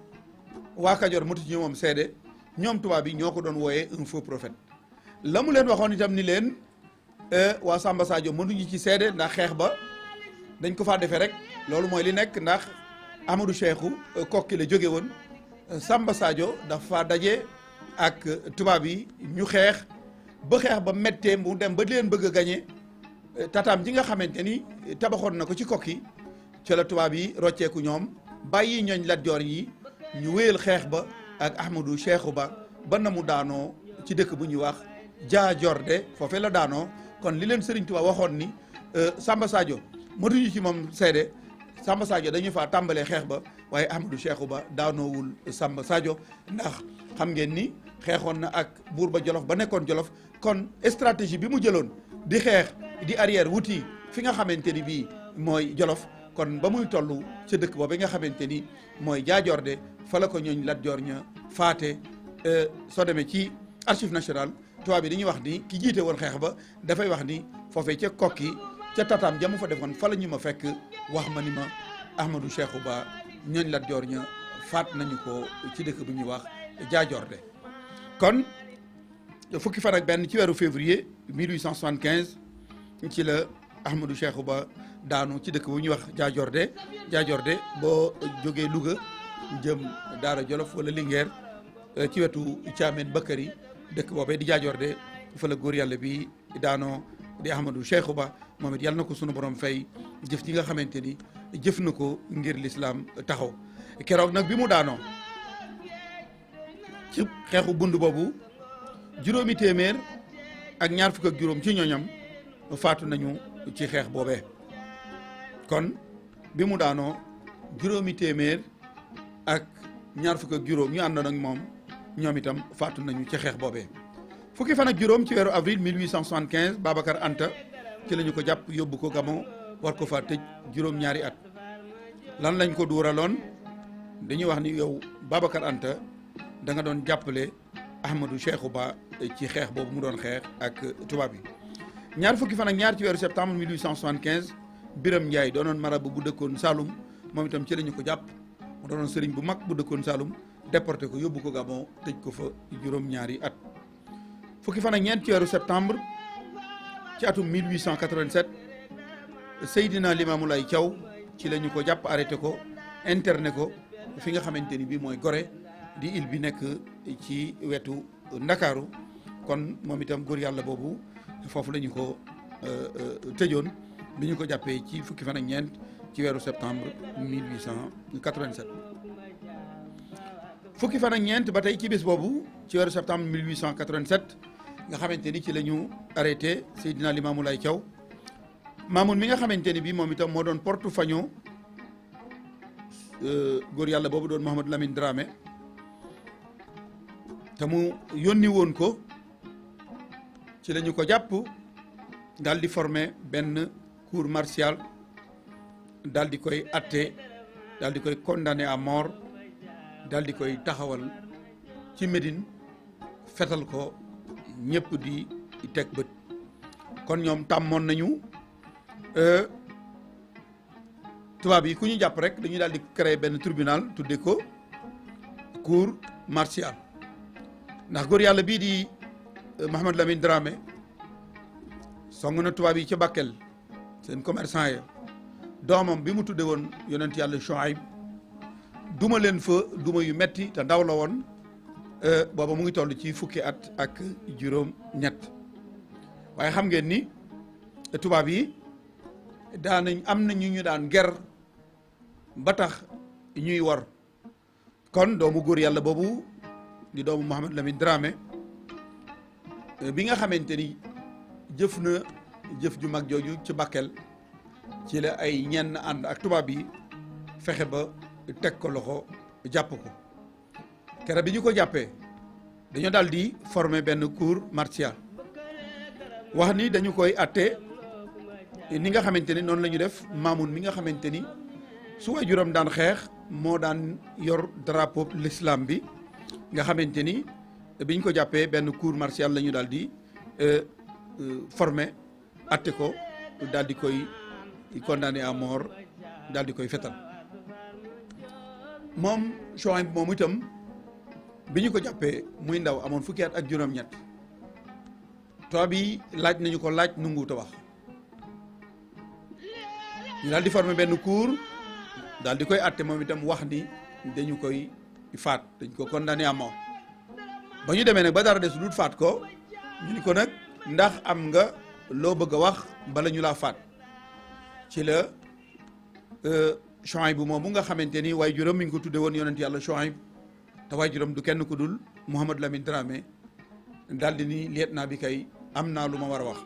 waa Kajoor matu ci moom seede ñoom tubaab yi ñoo ko doon wooyee un faux prophète. la mu leen waxoon itam ni leen waa Samba Sadio mënuñu ci seede ndax xeex ba dañ ko faa defee rek loolu mooy li nekk ndax Ahmadou Cheikhou kokki la jóge woon Samba Sadio dafa daje ak tubaab yi ñu xeex ba méttee mu dem ba leen bëgg a gañe tataam ji nga xamante ni tabaxoon na ko ci kokki ca la tubaab yi rocceeku ñoom bàyyi ñooñ Lat Joor yi ñu wéyal xeex ba ak Ahmadou Cheikhou ba na mu daanoo ci dëkk bu ñuy wax Jaajorde foofee la daanoo. kon li leen Serigne Touba waxoon ni Samba Sadio matuñu ci moom seede Samba Sadio dañu faa tàmbalee xeex ba waaye Ahmadou Cheikhou ba daanoowul Samba Sadio ndax xam ngeen ni xeexoon na ak buur ba Jolof ba nekkoon Jolof. kon stratégie bi mu jëloon di xeex di arrière wuti fi nga xamante ni bii mooy Jolof kon ba muy toll ca dëkk boobu nga xamante ni mooy Jaajorde fa la ko ñooñ Lat Joor ña faate. soo demee ci archive nationale tubaab bi dañuy wax ni ki jiite woon xeex ba dafay wax ni foofee ca kokki ca tataam jamu fa defoon fa la ñu ma fekk wax ma ni ma Ahmadou Cheikhou ba ñooñ Lat Joor ña faat nañu ko ci dëkk bu ñuy wax Jaajorde. kon fukki fan ak benn ci weeru février 1875 ci la Ahmadou Cheikhou ba daanu ci dëkk bu ñuy wax Jaajorde boo jógee Louga jëm Daara Jolof wala Linguère ci wetu Thiamène Bakary dëkk boobee di Jaajorde fa la góor yàlla bi daanoo di Ahmadou Cheikhou ba moom it yàlla na ko sunu borom fay jëf ji nga xamante ni jëf na ko ngir l'islam taxaw. keroog nag bi mu daanoo ci xeexu bund boobu juróomi téeméer ak ñaar fukk ak juróom ci ñooñam faatu nañu ci xeex boobee. kon bi mu daanoo juróomi téeméer ak ñaar fukk ak juróom ñu àndoon ak moom ñoom itam faatu nañu ci xeex boobee. fukki fan ak juróom ci weeru avril 1875 Babacar Anta ci la ñu ko jàpp yóbbu ko Gabon war ko fa tëj juróom-ñaari at. lan lañ ko duuraloon dañuy wax ni yow Babacar Anta da nga doon jàppale Ahmadou Cheikhou ba ci xeex boobu mu doon xeex ak tubaab yi. ñaar fukki fan ak ñaar ci weeru septembre 1875 Biram Ndiaye doonoon marabu bu dëkkoon Saloum moom itam ci la ñu ko jàpp mu doonoon sëriñ bu mag bu dëkkoon Saloum déporté ko yóbbu ko Gabon tëj ko fa juróom-ñaari at. fukki fan ak ñeent ci weeru septembre ci atum 1887 Seydina Limamou Laye Thiaw ci la ñu ko jàpp arrêté ko interné ko fi nga xamante ni bii mooy Gorée di île bi nekk ci wetu Ndakaaru. kon moom itam góor yàlla boobu foofu la ñu ko tëjoon bi ñu ko jàppee ci fukki fan ak ñeent ci weeru septembre 1887. fukki fan ak ñeent ba tey ci bés boobu ci weeru septembre 1887 nga xamante ni ci la ñu arrêté Seydina Limamou Laye Thiaw Mamoun mi nga xamante ni bii moom itam moo doon porte-fagnon góor yàlla boobu doon Mouhamadou Lamine Dramé te mu yónni woon ko ci la ñu ko jàpp daal di former benn cour martiale daal di koy atte daal di koy condamné à mort daal di koy taxawal ci Médine fetal ko ñëpp di teg bët. kon ñoom tàmmoon nañu tubaab yi ku ñu jàpp rek dañuy daal di créer benn tribunal tudde ko cour martiale ndax góor yàlla bii di Mouhamadou Lamine Dramé song na tubaab yi ca Bakel seen commerçant ya doomam bi mu tudde woon yonent yàlla Chouaib duma leen fa duma yu metti te ndaw la woon booba mu ngi toll ci fukki at ak juróom ñett waaye xam ngeen ni tubaab yi daanañ am na ñu daan ger ba tax ñuy war kon doomu góor yàlla boobu di doomu Mouhamadou Lamine Dramé bi nga xamante ni jëf na jëf ju mag jooju ci Bakel ci la ay ñenn ànd ak tubaab yi fexe ba teg ko loxo jàpp ko keroog bi ñu ko jàppee dañoo daal di former benn cour martial wax ni dañu koy atte ni nga xamante ni noonu la ñu def Mamoun mi nga xamante ni su waajuram daan xeex moo daan yor drapeau l'islam bi nga xamante ni biñ ko jàppee benn cour martial la ñu daal di formé atte ko daal di koy condamné à mort daal di koy fetal moom Chouaib moom itam bi ñu ko jàppee muy ndaw amoon fukki at ak juróom-ñett tubaab yi laaj nañu ko laaj nanguwut a wax ñu daal di formé benn cour daal di koy atte moom itam wax ni dañu koy faat dañ ko condamné à mort ba ñu demee nag ba dara des lu dul faat ko ñu ni ko nag ndax am nga loo bëgg a wax bala ñu laa faat ci la Chouaib bu moom bu nga xamante ni waajuram mi ngi ko tudde woon yonent yàlla Chouaib te waajuram du kenn ku dul Mouhamadou Lamine Dramé daal di ni lieutenant bi kay am naa lu ma war a wax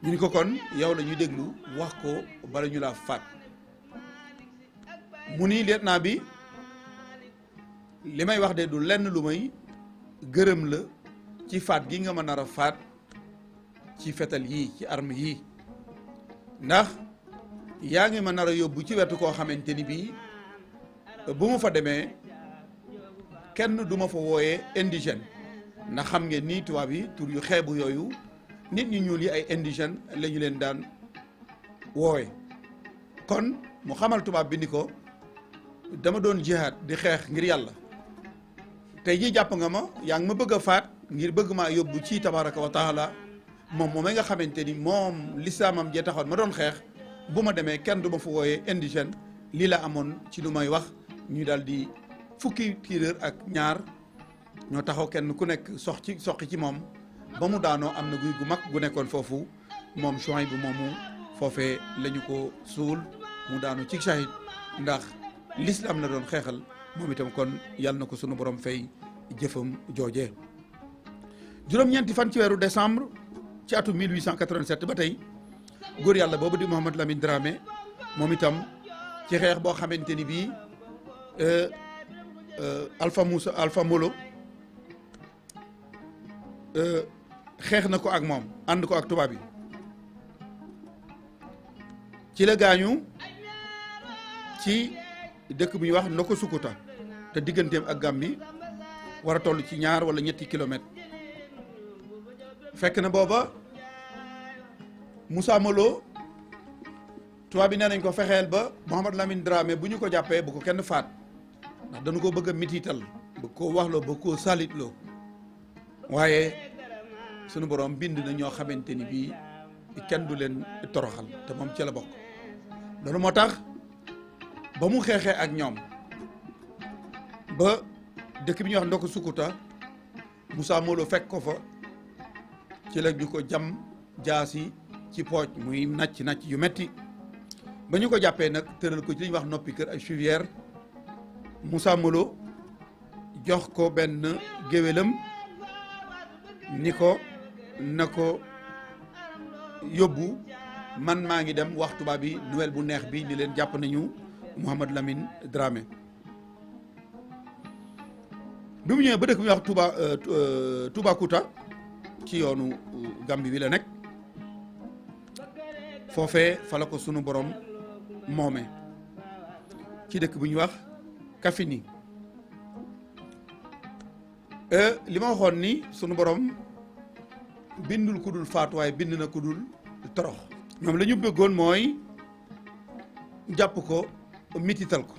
ñu ni ko kon yow la ñuy déglu wax ko bala ñu laa faat mu ni lieutenant bi li may wax de du lenn lu may gërëm la ci faat gi nga ma nar a faat ci fetal yii ci arme yii ndax yaa ngi ma nar a yóbbu ci wetu koo xamante ni bii bu ma fa demee kenn du ma fa wooyee indigène ndax xam ngeen ni tubaab yi tur yu xeebu yooyu nit ñu ñuul yi ay indigène la ñu leen daan woowe kon mu xamal tubaab bi ni ko dama doon jihaad di xeex ngir yàlla tey jii jàpp nga ma yaa ngi ma bëgg a faat ngir bëgg maa yóbbu ci tabaraka wa taala moom moomay nga xamante ni moom lislaamam jee taxoon ma doon xeex bu ma demee kenn du ma fa wooyee indigène lii la amoon ci lu may wax ñu daal di fukki tireur ak ñaar ñoo taxaw kenn ku nekk soqi ci moom ba mu daanoo am na guy gu mag gu nekkoon foofu moom Chouaib bu moomu foofee la ñu ko suul mu daanu ci shahid ndax l'islam la doon xeexal moom itam kon yàlla na ko sunu borom fay jëfam joojee juróom-ñeenti fan ci weeru décembre ci atum 1887 ba tey góor yàlla boobu di Mouhamadou Lamine Dramé moom itam ci xeex boo xamante ni bii Alpha Molo xeex na ko ak moom ànd ko ak tubaab yi ci la gaañu ci dëkk bu ñuy wax Ndoko Sukuta te digganteem ak Gambie war a toll ci 2 wala 3 kilomètres fekk na booba Moussa Molo tubaab bi nee nañ ko fexeel ba Mouhamadou Lamine Dramé bu ñu ko jàppee bu ko kenn faat ndax dañu ko bëgg a mitiital bëgg koo waxloo bëgg koo salitloo waaye sunu borom bind na ñoo xamante ni bii kenn du leen toroxal te moom ci la bokk loolu moo tax ba mu xeexee ak ñoom ba dëkk bi ñuy wax Ndoko Sukuta Moussa Molo fekk ko fa ci la ñu ko jam jaasi ci pooj muy nàcc yu metti ba ñu ko jàppee nag tëral ko ci li ñuy wax noppi kër ay chuvière Moussa Molo jox ko benn géwélam ni ko na ko yóbbu man maa ngi dem wax tubaab bi nouvelle bu neex bi ni leen jàpp nañu Mouhamadou Lamine Dramé bi mu ñëwee ba dëkk bi ñuy wax Toubacouta ci yoonu Gambie bi la nekk foofee fa la ko sunu borom moome ci dëkk bu ñuy wax Kafini li ma waxoon ni sunu borom bindul ku dul faatu waaye bind na ku dul torox ñoom la ñu bëggoon mooy jàpp ko mitital ko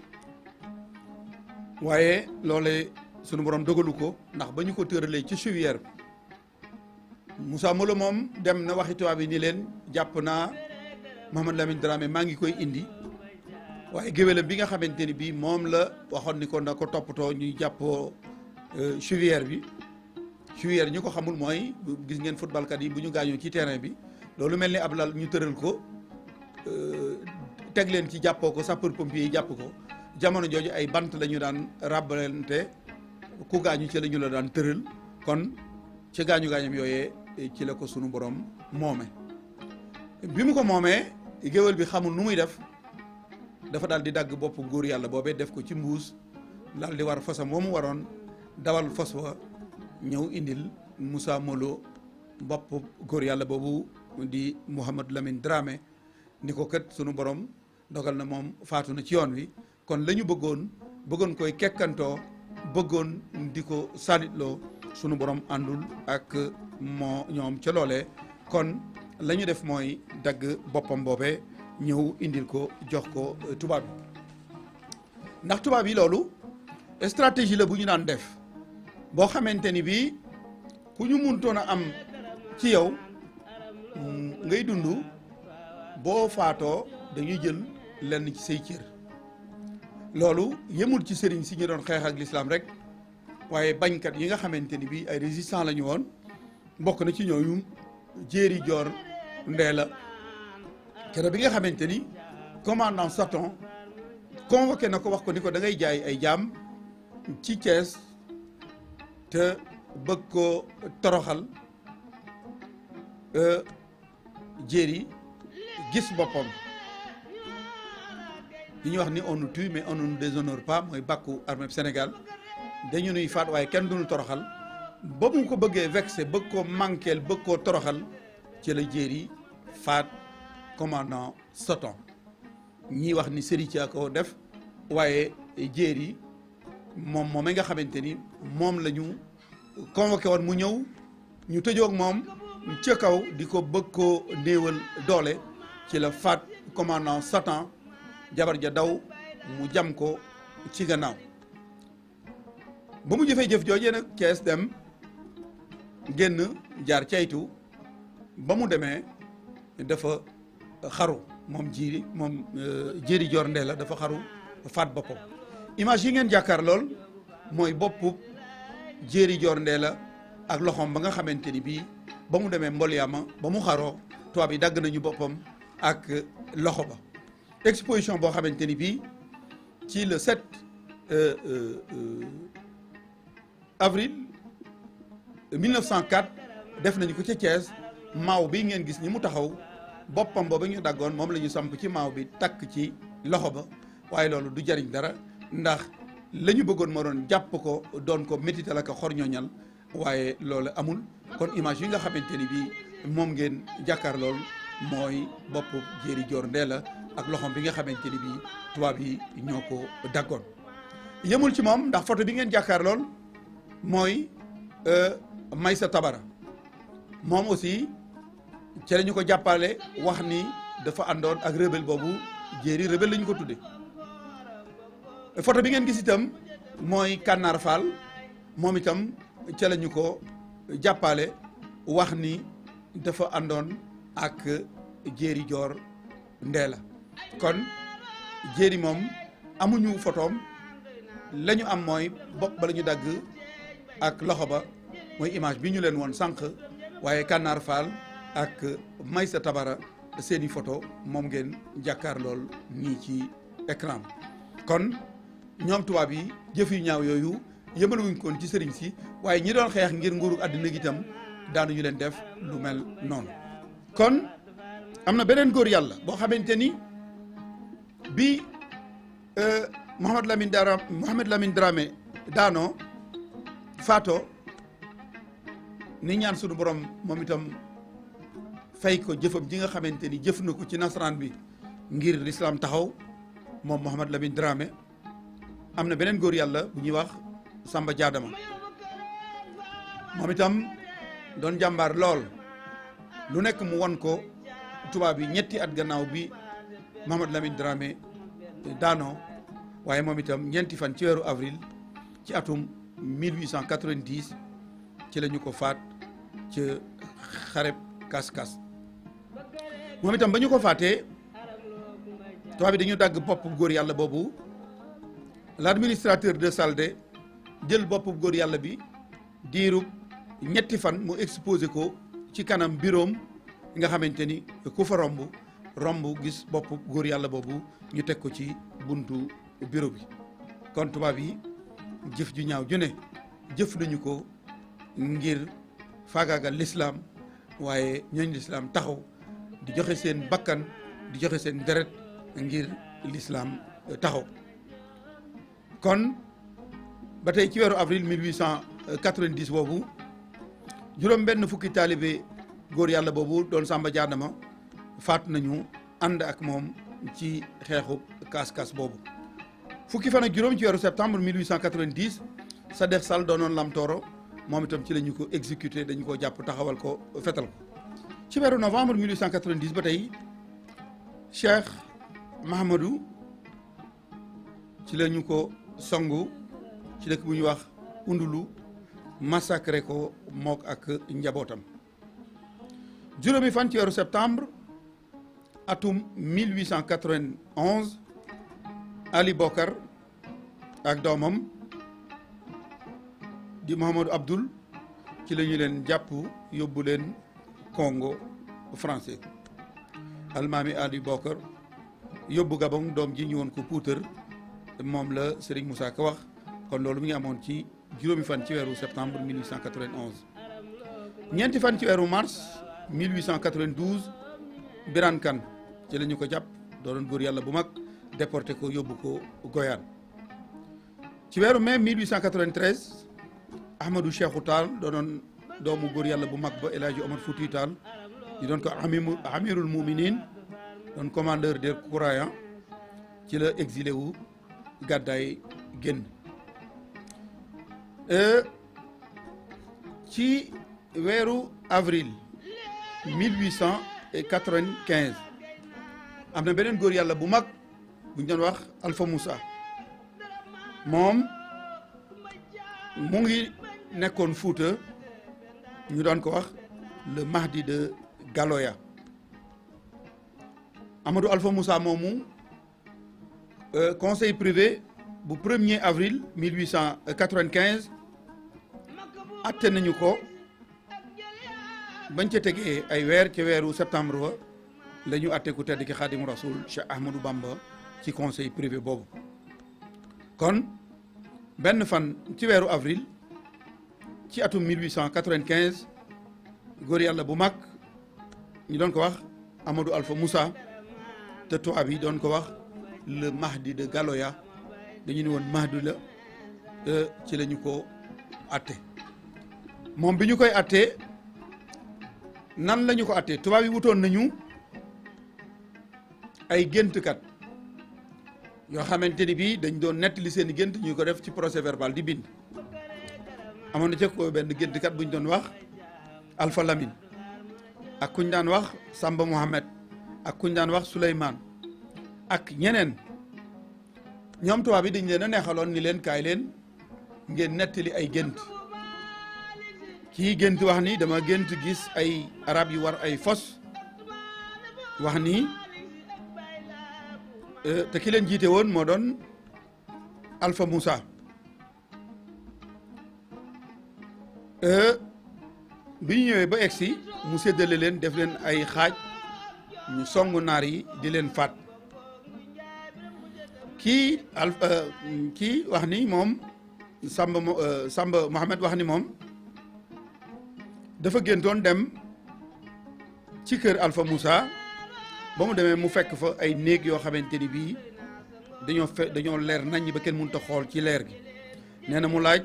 waaye loole sunu borom dogalu ko ndax ba ñu ko tëralee ci chuvière Moussa Molo moom dem na waxi tubaab yi ni leen jàpp naa Mouhamadou Lamine Dramé maa ngi koy indi waaye géwélam bi nga xamante ni bii moom la waxoon ni ko na ko toppatoo ñuy jàppoo chuvière bi chuvière ñu ko xamul mooy gis ngeen footballkat yi bu ñu gaañoo ci terrain bi loolu mel ni ab lal ñu tëral ko teg leen ci jàppoo ko sapeur pompier yi jàpp ko jamono jooju ay bant la ñu daan ràbbalante ku gaañu ci la ñu la daan tëral kon ca gaañu-gaañam yooyee ci la ko sunu borom moome bi mu ko moomee géwél bi xamul nu muy def dafa daal di dagg bopp góor yàlla boobee def ko ci mbuus daal di war fasam wa mu waroon dawal fas wa ñëw indil Moussa Molo bopp góor yàlla boobu di Mouhamadou Lamine Dramé ni ko kat sunu borom dogal na moom faatu na ci yoon wi kon la ñu bëggoon koy kekkantoo bëggoon di ko salitloo sunu borom àndul ak ñoom ca loolee kon la ñu def mooy dagg boppam boobee ñëw indil ko jox ko tubaab yi ndax tubaab yi loolu stratégie la bu ñu daan def boo xamante ni bii ku ñu muntoon a am ci yow ngay dund boo faatoo dañuy jël lenn ci say cër loolu yemul ci sëriñ si ñu doon xeex ak lislaam rek waaye bañkat yi nga xamante ni bii ay résistant la ñu woon bokk na ci ñooñu Jéeri Joor Ndeela keroog bi nga xamante ni commandant Saton convoqué na ko wax ko ni ko da ngay jaay ay jaam ci Thiès te bëgg ko toroxal Jéeri gis boppam li ñuy wax ni on nous tue mais on ne nous déshonore pas mooy bàkku armée Sénégal dañu nuy faat waaye kenn duñu toroxal ba mu ko bëggee vexé bëgg koo manqueel bëgg koo toroxal ci la Jéeri faat commandant Saton ñii wax ni Serigne ko def waaye Jéeri moom moom nga xamante ni moom la ñu convoqué woon mu ñëw ñu tëjoog moom ca kaw di ko bëgg koo néewal doole ci la faat commandant Satan jabar ja daw mu jam ko ci gannaaw ba mu jëfee jëf joojee nag Cees dem génn jaar caytu ba mu demee dafa xaru moom Jéeri Joor Ndeela dafa xaru faat boppam image yi ngeen jàkkaar lool mooy boppu Jéeri Joor Ndeela ak loxoom ba nga xamante ni bii ba mu demee Mbolyama ba mu xaroo tubaab yi dagg nañu boppam ak loxo ba exposition boo xamante ni bii ci le 7 avril 1904 def nañu ko ca Thiès maaw bi ngeen gis ni mu taxaw boppam ba ñu daggoon moom la ñu samp ci maaw bi takk ci loxo ba waaye loolu du jariñ dara ndax la ñu bëggoon moo doon jàpp ko doon ko métital ak xorñooñal waaye loolu amul kon image yi nga xamante ni bii moom ngeen jàkkaar lool mooy bopp Jéeri Joor Ndeela ak loxoom bi nga xamante ni bii tubaab yi ñoo ko daggoon yemul ci moom ndax photo bi ngeen jàkkaar lool mooy Maysa Tabara moom aussi ci la ñu ko jàppale wax ni dafa àndoon ak rebelle boobu Jéeri rebelle la ñu ko tudde photo bi ngeen gis itam mooy Kànnaar Fall moom itam ca la ñu ko jàppale wax ni dafa àndoon ak Jéeri Joor Ndeela kon Jéeri moom amuñu photoom la ñu am mooy bopp ba la ñu dagg ak loxo ba mooy image bi ñu leen woon sànq waaye Kànnaar Fall ak Maysa Tabara seeni photo moom ngeen jàkkaar lool nii ci écran kon ñoom tubaab yi jëf yu ñaaw yooyu yëmaluwuñ koon ci sëriñ si waaye ñi doon xeex ngir nguuru àddina gi itam daanuñu leen def lu mel noonu kon am na beneen góor yàlla boo xamante ni bi Mouhamed Lamine Dramé daanoo faatoo ni ñaan sunu borom moom itam fay ko jëfam ji nga xamante ni jëf na ko ci nasaraan bi ngir l'islam taxaw moom Mouhamed Lamine Dramé am na beneen góor yàlla bu ñuy wax Samba Jaadama moom itam doon jàmbaar lool lu nekk mu won ko tubaab yi ñetti at gannaaw bi Mouhamed Lamine Dramé daanoo waaye moom itam ñeenti fan ci weeru avril ci atum 1890 ci la ñu ko faat ca xareb Kas-Kas moom itam ba ñu ko faatee tubaab bi dañu dagg bopp góor yàlla boobu l'administrateur de Saldé jël bopp góor yàlla bi diirub ñetti fan mu exposé ko ci kanam bureau nga xamante ni ku fa romb gis bopp góor yàlla boobu ñu teg ko ci buntu bureau bi kon tubaab yi jëf ju ñaaw ju ne jëf nañu ko ngir faagaagal l'islam waaye ñooñ l'islam taxaw di joxe seen bakkan di joxe seen deret ngir l'islam taxaw. kon ba tey ci weeru avril 1890 boobu juróom benn fukki taalibe góor yàlla boobu doon Samba Jaanama faat nañu ànd ak moom ci xeexu kaas-kaas boobu. fukki fan ak juróom ci weeru septembre 1890 Sadekh Sall doonoon Lamtoro moom itam ci la ñu ko exécuté, dañu ko jàpp taxawal ko fetal ko. ci weeru novembre 1890 ba tey Cheikh Mahamadou ci la ñu ko songu ci dëkk bu ñuy wax Undulu, massacré ko mook ak njabootam. juróomi fan ci weeru septembre atum 1891 Ali Bokar ak doomam di Mohamadou Abdoul ci la ñu leen jàpp yóbbu leen Congo français. almaami Ali Bokar yóbbu Gabon doom ji ñu woon ko puutar moom la Serigne Moussa Ka wax. kon loolu mi ngi amoon ci juróomi fan ci weeru septembre 1891. ñeenti fan ci weeru mars 1892 Birane Kane ci la ñu ko jàpp doonoon góor yàlla bu mag déporté ko yóbbu ko Goyane. ci weeru mai 1893 Ahmadou Cheikhou Tall doonoon doomu góor yàlla bu mag ba El Hadji Omar Foutiyou Tall di doon ko amirul muminin doon commandeur des croyants ci la exilé wu gàddaay génn. ci weeru avril 1895 am na beneen góor yàlla bu mag bu ñu doon wax Alpha Moussa moom mu ngi nekkoon Fuuta ñu doon ko wax le Mahdi de Galoya. Amadou Alpha Moussa moomu conseil privé bu 1er avril 1895 atte nañu ko bañ ca tegee ay weer ca weeru septembre wa la ñu atte ku tedd ki Xaadimu Rasul Cheikh Ahmadou Bamba ci conseil privé boobu. kon benn fan ci weeru avril ci atum 1895 góor yàlla bu mag ñu doon ko wax Amadou Alpha Moussa te tubaab yi doon ko wax le Mahdi de Galoya dañu ne woon Mahdi la ci la ñu ko atte. moom bi ñu koy attee nan la ñu ko attee tubaab yi wutoon nañu ay géntkat yoo xamante ni bii dañ doon nettali seen i gént ñu ko def ci procès verbal di bind. amoon na ca ko benn géntkat bu ñu doon wax Alpha Lamine ak kuñ daan wax Samba Mohamed ak kuñ daan wax Souleymane ak ñeneen. ñoom tubaab yi dañ leen a neexaloon ni leen kaay leen ngeen nettali ay gént. kii gént wax ni dama gént gis ay arab yu war ay fos wax ni te ki leen jiite woon moo doon Alpha Moussa. bi ñu ñëwee ba egsi mu séddale leen def leen ay xaaj ñu songu naar yi di leen faat. kii wax ni moom Samba Mohamed wax ni moom dafa géntoon dem ci kër Alpha Moussa ba mu demee mu fekk fa ay néeg yoo xamante ni bii dañoo leer nañ ba kenn mënut a xool ci leer gi. nee na mu laaj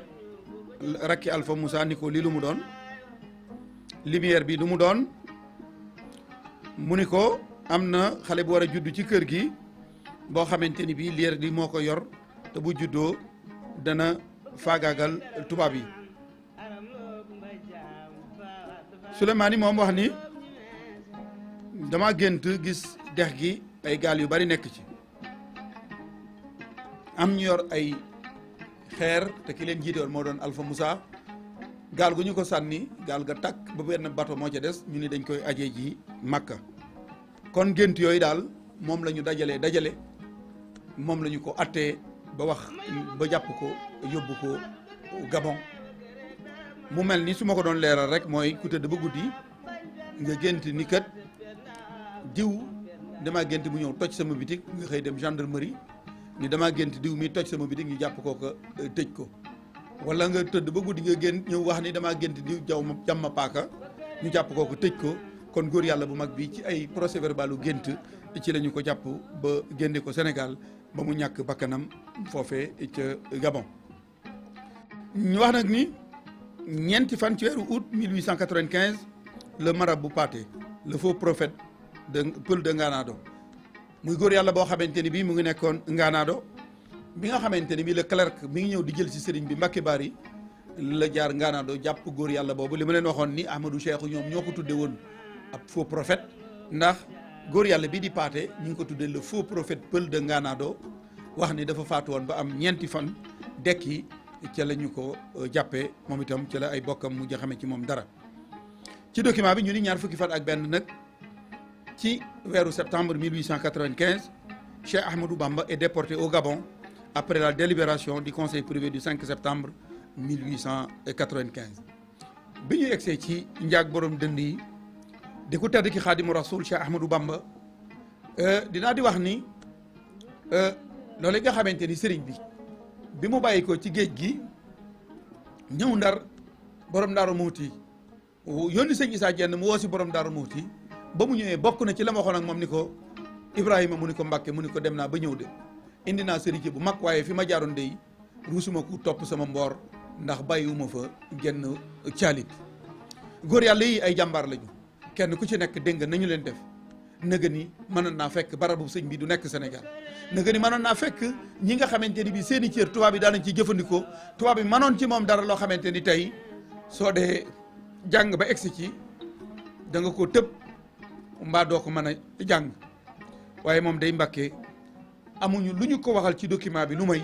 rakki Alpha Moussa ni ko lii lu mu doon lumière bi lu mu doon mu ni ko am na xale bu war a judd ci kër gi boo xamante ni bii leer gi moo ko yor te bu juddoo dana faagaagal tubaab yi. Souleymane moom wax ni dama gént gis dex gi ay gaal yu bari nekk ci am ñu yor ay xeer te ki leen jiite woon moo doon Alpha Moussa gaal gu ñu ko sànni gaal ga takk ba benn bato moo ca des ñu ni dañ koy ajee ji Makka. kon gént yooyu daal moom la ñu dajale moom la ñu ko attee ba wax ba jàpp ko yóbbu ko Gabon. mu mel ni su ma ko doon leeral rek mooy ku tëdd ba guddi nga gént ni kat diw damaa gént mu ñëw toj sama bitik nga xëy dem gendarmerie ni damaa gént diw mi toj sama bitik ñu jàpp koo ko tëj ko wala nga tëdd ba guddi nga génn ñëw wax ni damaa gént di jaw ma jàmm paaka ñu jàpp kooku tëj ko. kon góor yàlla bu mag bi ci ay procès verbalu gént ci la ñu ko jàpp ba génne ko Sénégal ba mu ñàkk bakkanam foofee ca Gabon. ñu wax nag ni ñeenti fan ci weeru août 1895 le marabout Pathé le faux prophète de Peul de Nganado muy góor yàlla boo xamante ni bii mu ngi nekkoon Nganado bi nga xamante ni bii le clerc mi ngi ñëw di jël si sëriñ bi Mbacké Bari la jaar Nganado jàpp góor yàlla boobu li ma leen waxoon ni Ahmadou Cheikhou ñoom ñoo ko tudde woon ab faux prophète ndax góor yàlla bii di Pathé ñu ngi ko tuddee le faux prophète Peul de Nganado wax ni dafa faatu woon ba am ñeenti fan dekki ca la ñu ko jàppee moom itam ca la ay bokkam mu xame ci moom dara. ci document bi ñu ni ñaar fukki fan ak benn nag ci weeru septembre 1895 Cheikh Ahmadou Bamba est déporté au Gabon après la délibération du conseil privé du 5 septembre 1895. bi ñu egsee ci njaag borom dënd yi di ku tedd ki Xaadimu Rasuul Cheikh Ahmadou Bamba dinaa di wax ni loolu nga xamante ni sëriñ bi mu bàyyi ko ci géej gi ñëw ndar borom Daaru Muhti yónni sëñ Issa Diène mu woo si borom Daaru Muhti ba mu ñëwee bokk na ci la ma waxoon ak moom ni ko Ibrahima mu ni ko Mbàkke mu ni ko dem naa ba ñëw de indi naa sëriñ bu mag waaye fi ma jaaroon dey ruusuma ku topp sama mboor ndax bàyyiwuma fa genn caalit. góor yàlla yi ay jàmbaar lañu kenn ku ci nekk dégg nga nañu leen def nëga ni mënoon naa fekk barabu sëñ bi du nekk Sénégal nëga ni mënoon naa fekk ñi nga xamante ni bi seen i cër tubaab bi daanañ ci jëfandikoo tubaab bi mënoon ci moom dara loo xamante ni tey soo dee jàng ba egsi ci da nga ko tëb mbaa doo ko mën a jàng waaye moom day Mbàkke amuñu lu ñu ko waxal ci document bi lu may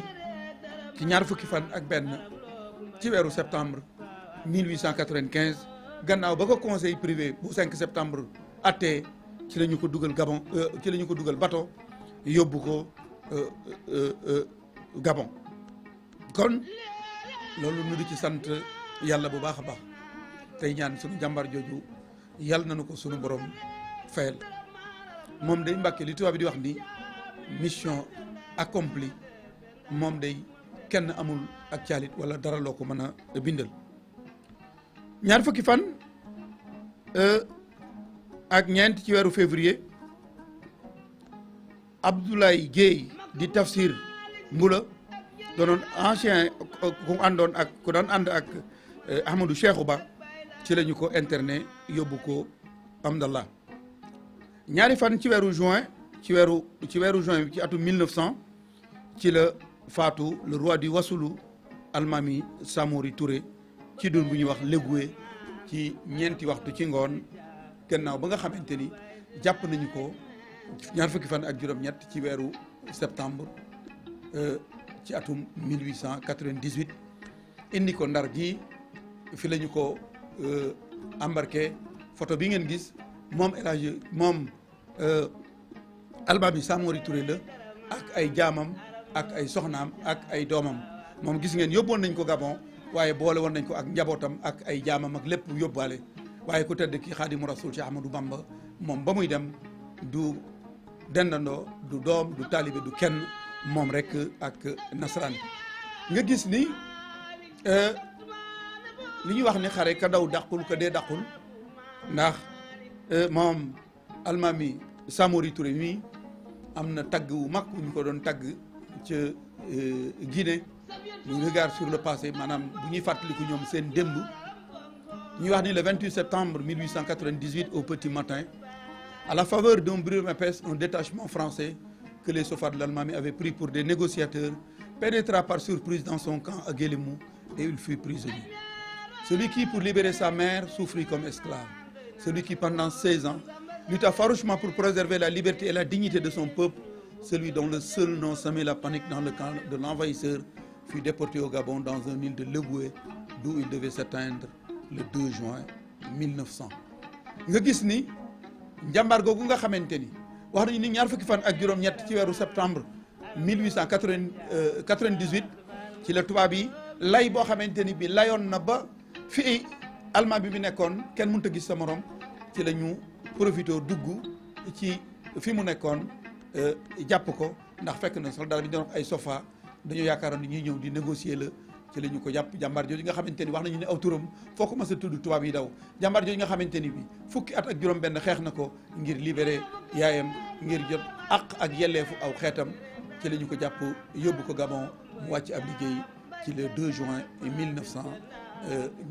ci ñaar fukki fan ak benn ci weeru septembre 1895 gannaaw ba ko conseil privé bu 5 septembre attee ci la ñu ko dugal Gabon ci la ñu ko dugal bateau yóbbu ko Gabon kon loolu nu di ci sant yàlla bu baax a baax tey ñaan sunu jàmbar jooju yàlla nañu ko sunu borom fayal moom day Mbàkke li tubaab bi di wax ni mission accomplie moom day kenn amul ak caalit wala dara loo ko mën a bindal. ñaar fukki fan ak ñeent ci weeru février Abdoulaye Guèye di Tafsir Mbula doonoon ancien ku doon ànd ak Ahmadou Cheikhou Ba ci la ñu ko interné yóbbu ko Amdallah. ñaari fan ci weeru juin ci weeru juin bi ci atum 1900 ci la faatu le roi du Wassoulou Almami Samori Touré ci dun bu ñuy wax Légoué ci ñeenti waxtu ci ngoon gannaaw ba nga xamante ni jàpp nañu ko ñaar fukki fan ak juróom-ñett ci weeru septembre ci atum 1898 indi ko Ndar gi fi la ñu ko embarqué photo bi ngeen gis moom El Hadj moom Almami Samori Touré la ak ay jaamam ak ay soxnaam ak ay doomam moom gis ngeen yóbboon nañ ko Gabon waaye boole woon nañ ko ak njabootam ak ay jaamam ak lépp yóbbaale waaye ku tedd ki Xaadimu Rasuul Cheikh Ahmadou Bamba moom ba muy dem du dendandoo du doom du taalibe du kenn moom rek ak nasaraan nga gis ni li ñuy wax ni xare ka daw dàqul ka dee dàqul ndax moom Almami Samori Touré mi am na tagg wu mag bu ñu ko doon tagg ca Guinée ñu regard sur le passé maanaam bu ñuy fàttaliku ñoom seen démb ñuy wax ni le 28 septembre 1898 au petit matin à la faveur d'un brouillard épaisse un détachement français que les soldats de l'Almami avaient pris pour des négociateurs pénétra par surprise dans son camp à Guélémou et il fut prisonnier. Celui qui pour libérer sa mère souffrit comme esclave, celui qui pendant 16 ans lutta farouchement pour préserver la liberté et la dignité de son peuple, celui dont le seul nom semait la panique dans le camp de l'envahisseur, fut déporté au Gabon dans un île de Légoué d'où il devait s'éteindre le 2 juin 1900. nga gis ni njàmbaar googu nga xamante ni wax nañu ni ñaar fukki fan ak juróom-ñett ci weeru septembre 1898 ci la tubaab yi lay boo xamante ni bi layoon na ba fi Almami bi nekkoon kenn mënut a gis sa morom ci la ñu profité dugg ci fi mu nekkoon jàpp ko ndax fekk na soldat bi doon ay sofa dañoo yaakaaroon ni ñuy ñëw di négocier la ci la ñu ko jàpp jàmbaar jooju nga xamante ni wax nañu ne aw turam foo ko mas a tudd tubaab yi daw jàmbaar jooju nga xamante ni bi fukki at ak juróom-benn xeex na ko ngir libéré yaayam ngir jot àq ak yelleefu aw xeetam ci la ñu ko jàpp yóbbu ko Gabon mu wàcc ab liggéey ci le 2 juin 1900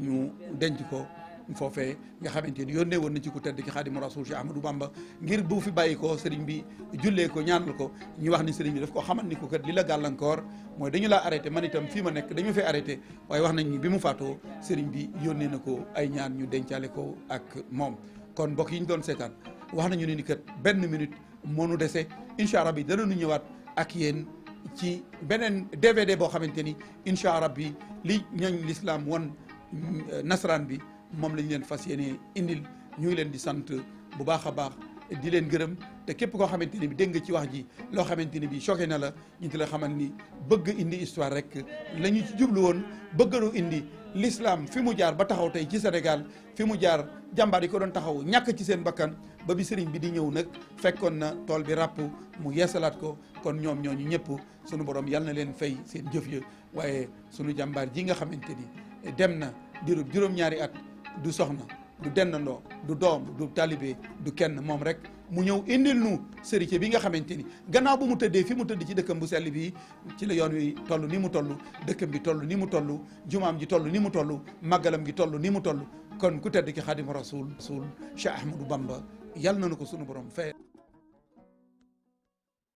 ñu denc ko foofee nga xamante ni yónnee woon na ci ku tedd ki Xaadimu Rasuul Cheikh Ahmadou Bamba ngir bu fi bàyyi ko sëriñ bi jullee ko ñaanal ko ñu wax ni sëriñ bi daf ko xamal ni ko kat li la gàllankoor mooy dañu laa arrêté man itam fii ma nekk dañu fay arrêté waaye wax nañ ni bi mu faatoo sëriñ bi yónnee na ko ay ñaan ñu dencaale ko ak moom. kon mbokk yi ñu doon seetaan wax nañu ne ni kat benn minute moo nu dese incha allah bi danañu ñëwaat ak yéen ci beneen DVD boo xamante ni incha allah bi li ñooñ l'islam won nasaraan bi moom lañ leen fas yéene indil ñu ngi leen di sant bu baax a baax di leen gërëm te képp koo xamante ni bi dégg nga ci wax ji loo xamante ni bi choqué na la ñu ti la xamal ni bëgg indi histoire rek la ñu ci jublu woon bëggalu indi l'islam fi mu jaar ba taxaw tey ci Sénégal fi mu jaar jàmbaar yi ko doon taxaw ñàkk ci seen bakkan ba bi sëriñ bi di ñëw nag fekkoon na tool bi ràpp mu yeesalaat ko kon ñoom ñooñu ñëpp sunu borom yal na leen fay seen jëf ya waaye sunu jàmbaar ji nga xamante ni dem na diirub juróom-ñaari at du soxna du dendandoo du doom du talibé du kenn moom rek mu ñëw indil nu sërite bi nga xamante ni gannaaw bu mu tëddee fi mu tëdd ci dëkkam bu sell bi ci la yoon wi toll ni mu toll dëkkam bi toll ni mu toll jumaam ji toll ni mu toll màggalam gi toll ni mu toll kon ku tedd ki Xaadimu Rasuul Cheikh Ahmadou Bamba yal na nu ko sunu borom fay